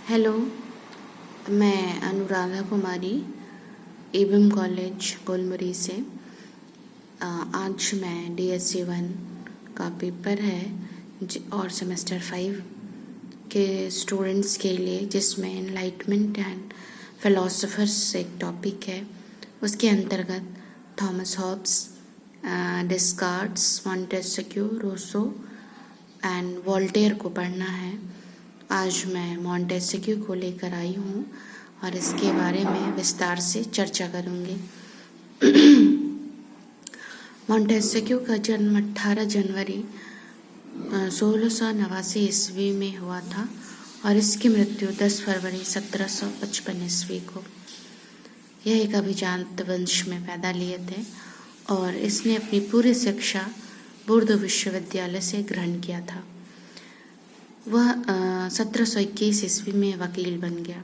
Hello, मैं अनुराधा कुमारी ABM college Golmuri से। आज मैं DSC 1 का पेपर है और सेमेस्टर 5 के स्टूडेंट्स के लिए, जिसमें एनलाइटमेंट एंड फिलोसोफर्स एक टॉपिक है। उसके अंतर्गत Thomas Hobbes, Descartes, Montesquieu, Rousseau and Voltaire को पढ़ना है। आज मैं मॉन्टेस्क्यू को लेकर आई हूँ और इसके बारे में विस्तार से चर्चा करूँगी। मॉन्टेस्क्यू का जन्म 18 जनवरी 1689 ईस्वी में हुआ था और इसकी मृत्यु 10 फरवरी 1755 ईस्वी को। यह एक अभिजात वंश में पैदा लिए थे और इसने अपनी पूरी शिक्षा बोर्दो विश्वविद्यालय से ग्रहण किया था। वह 1721 ईस्वी में वकील बन गया।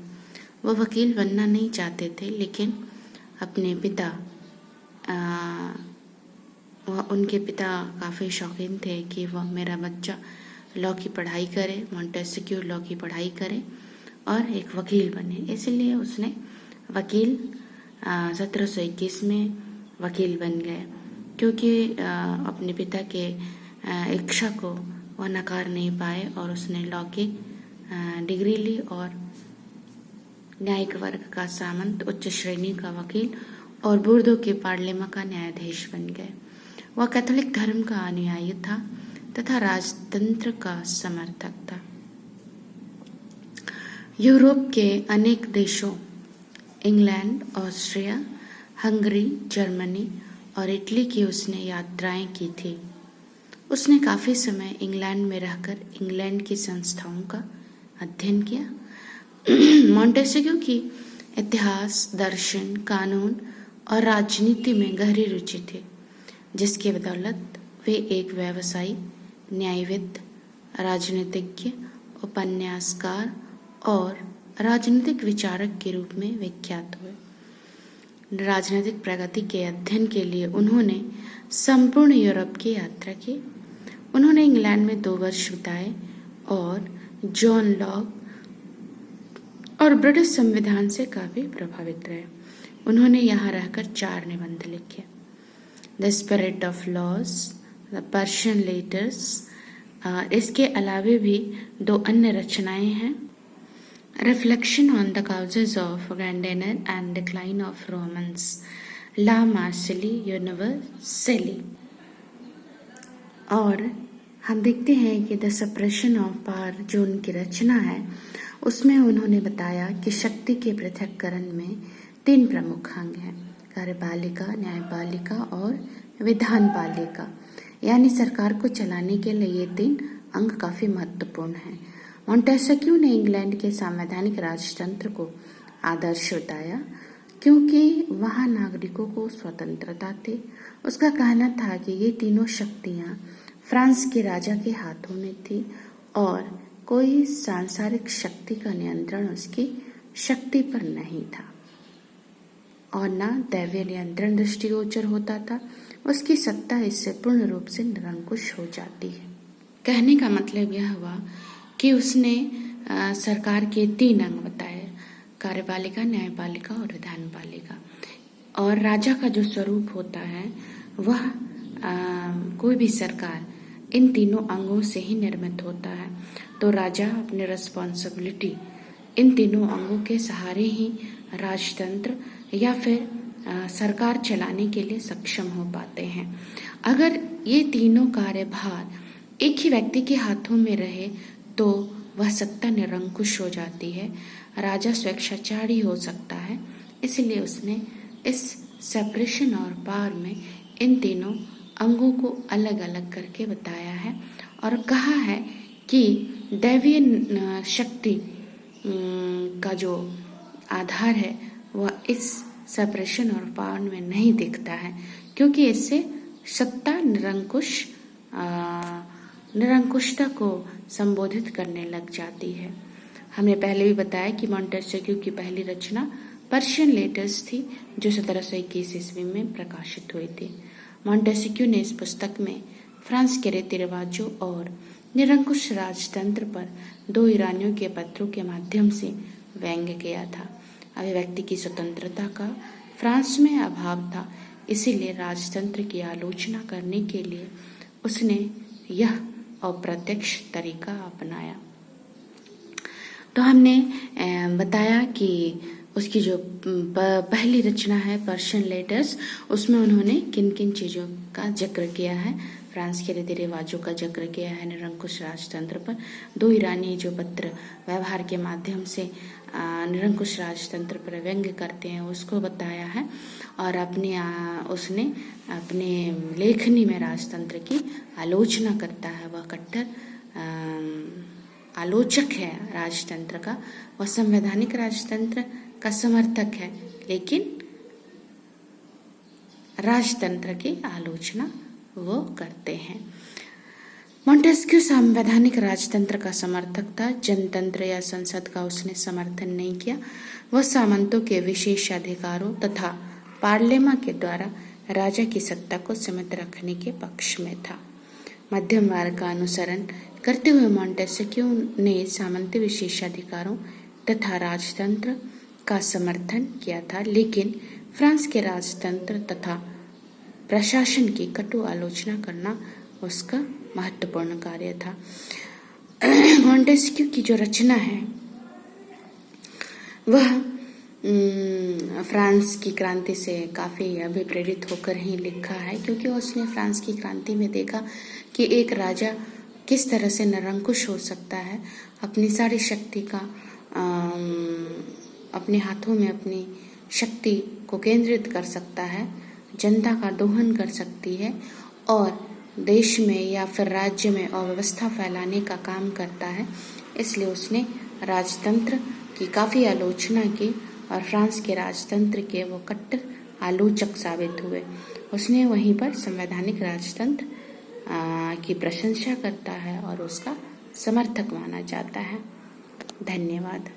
वह वकील बनना नहीं चाहते थे, लेकिन अपने पिता उनके पिता काफ़ी शौकीन थे कि वह मेरा बच्चा लॉ की पढ़ाई करे, मॉन्टेस्क्यू लॉ की पढ़ाई करे और एक वकील बने। इसलिए उसने वकील 1721 में वकील बन गए, क्योंकि अपने पिता के इच्छा को वह नकार नहीं पाए और उसने लॉ की डिग्री ली और न्यायिक वर्ग का सामंत, उच्च श्रेणी का वकील और बोर्दो के पार्लियामेंट का न्यायाधीश बन गए। वह कैथोलिक धर्म का अनुयायी था तथा राजतंत्र का समर्थक था। यूरोप के अनेक देशों, इंग्लैंड, ऑस्ट्रिया, हंगरी, जर्मनी और इटली की उसने यात्राएं की थी। उसने काफ़ी समय इंग्लैंड में रहकर इंग्लैंड की संस्थाओं का अध्ययन किया। मॉन्टेस्क्यू की इतिहास, दर्शन, कानून और राजनीति में गहरी रुचि थी, जिसके बदौलत वे एक व्यवसायी, न्यायविद, राजनीतिज्ञ, उपन्यासकार और राजनीतिक विचारक के रूप में विख्यात हुए। राजनीतिक प्रगति के अध्ययन के लिए उन्होंने संपूर्ण यूरोप की यात्रा की। उन्होंने इंग्लैंड में 2 वर्ष बिताए और जॉन लॉक और ब्रिटिश संविधान से काफ़ी प्रभावित रहे। उन्होंने यहाँ रहकर 4 निबंध लिखे: the spirit of laws, the Persian letters. इसके अलावे भी 2 अन्य रचनाएं हैं: reflection on the causes of grandeur and decline of Romans, la marsily universally. और हम देखते हैं कि द सप्रेशन ऑफ पावर जो उनकी रचना है, उसमें उन्होंने बताया कि शक्ति के पृथक्करण में 3 प्रमुख अंग हैं: कार्यपालिका, न्यायपालिका और विधानपालिका। यानी सरकार को चलाने के लिए ये 3 अंग काफ़ी महत्वपूर्ण हैं। मॉन्टेस्क्यू ने इंग्लैंड के संवैधानिक राजतंत्र को आदर्श बताया, क्योंकि वहाँ नागरिकों को स्वतंत्रता थी। उसका कहना था कि ये तीनों शक्तियाँ फ्रांस के राजा के हाथों में थी और कोई सांसारिक शक्ति का नियंत्रण उसकी शक्ति पर नहीं था और न दैवीय नियंत्रण दृष्टिगोचर होता था। उसकी सत्ता इससे पूर्ण रूप से निरंकुश हो जाती है। कहने का मतलब यह हुआ कि उसने सरकार के 3 अंग बताए: कार्यपालिका, न्यायपालिका और विधानपालिका। और राजा का जो स्वरूप होता है वह कोई भी सरकार इन तीनों अंगों से ही निर्मित होता है। तो राजा अपनी रिस्पॉन्सिबिलिटी इन तीनों अंगों के सहारे ही राजतंत्र या फिर सरकार चलाने के लिए सक्षम हो पाते हैं। अगर ये तीनों कार्यभार एक ही व्यक्ति के हाथों में रहे तो वह सत्ता निरंकुश हो जाती है, राजा स्वेच्छाचारी हो सकता है। इसलिए उसने इस सेपरेशन और पावर में इन तीनों अंगों को अलग अलग करके बताया है और कहा है कि दैवीय शक्ति का जो आधार है वह इस सेपरेशन और पावर में नहीं दिखता है, क्योंकि इससे सत्ता निरंकुशता को संबोधित करने लग जाती है। हमने पहले भी बताया कि मॉन्टेस्क्यू की पहली रचना पर्शियन लेटर्स थी, जो 1721 ईस्वी में प्रकाशित हुई थी। मॉन्टेस्क्यू ने इस पुस्तक में फ्रांस के रीति रिवाजों और निरंकुश राजतंत्र पर 2 ईरानियों के पत्रों के माध्यम से व्यंग्य किया था। अभिव्यक्ति की स्वतंत्रता का फ्रांस में अभाव था, इसीलिए राजतंत्र की आलोचना करने के लिए उसने यह अप्रत्यक्ष तरीका अपनाया। तो हमने बताया कि उसकी जो पहली रचना है पर्शियन लेटर्स, उसमें उन्होंने किन किन चीज़ों का जिक्र किया है। फ्रांस के रीति रिवाजों का जिक्र किया है, निरंकुश राजतंत्र पर 2 ईरानी जो पत्र व्यवहार के माध्यम से निरंकुश राजतंत्र पर व्यंग्य करते हैं उसको बताया है, और उसने अपने लेखनी में राजतंत्र की आलोचना करता है। वह कट्टर आलोचक है राजतंत्र का, वह संवैधानिक राजतंत्र का समर्थक है, लेकिन राजतंत्र की आलोचना वो करते हैं। मोंटेस्क्यू संवैधानिक राजतंत्र का समर्थक था, जनतंत्र या संसद का उसने समर्थन नहीं किया। वह सामंतों के विशेष अधिकारों तथा पार्लियामा के द्वारा राजा की सत्ता को सीमित रखने के पक्ष में था। मध्यम मार्ग का अनुसरण करते हुए मोंटेस्क्यू ने सामंती विशेषाधिकारों तथा राजतंत्र का समर्थन किया था, लेकिन फ्रांस के राजतंत्र तथा प्रशासन की कटु आलोचना करना उसका महत्वपूर्ण कार्य था। मोंटेस्क्यू की जो रचना है वह फ्रांस की क्रांति से काफ़ी अभिप्रेरित होकर ही लिखा है, क्योंकि उसने फ्रांस की क्रांति में देखा कि एक राजा किस तरह से निरंकुश हो सकता है, अपनी सारी शक्ति का अपने हाथों में अपनी शक्ति को केंद्रित कर सकता है, जनता का दोहन कर सकती है और देश में या फिर राज्य में अव्यवस्था फैलाने का काम करता है। इसलिए उसने राजतंत्र की काफ़ी आलोचना की और फ्रांस के राजतंत्र के वो कट्टर आलोचक साबित हुए। उसने वहीं पर संवैधानिक राजतंत्र की प्रशंसा करता है और उसका समर्थक माना जाता है। धन्यवाद।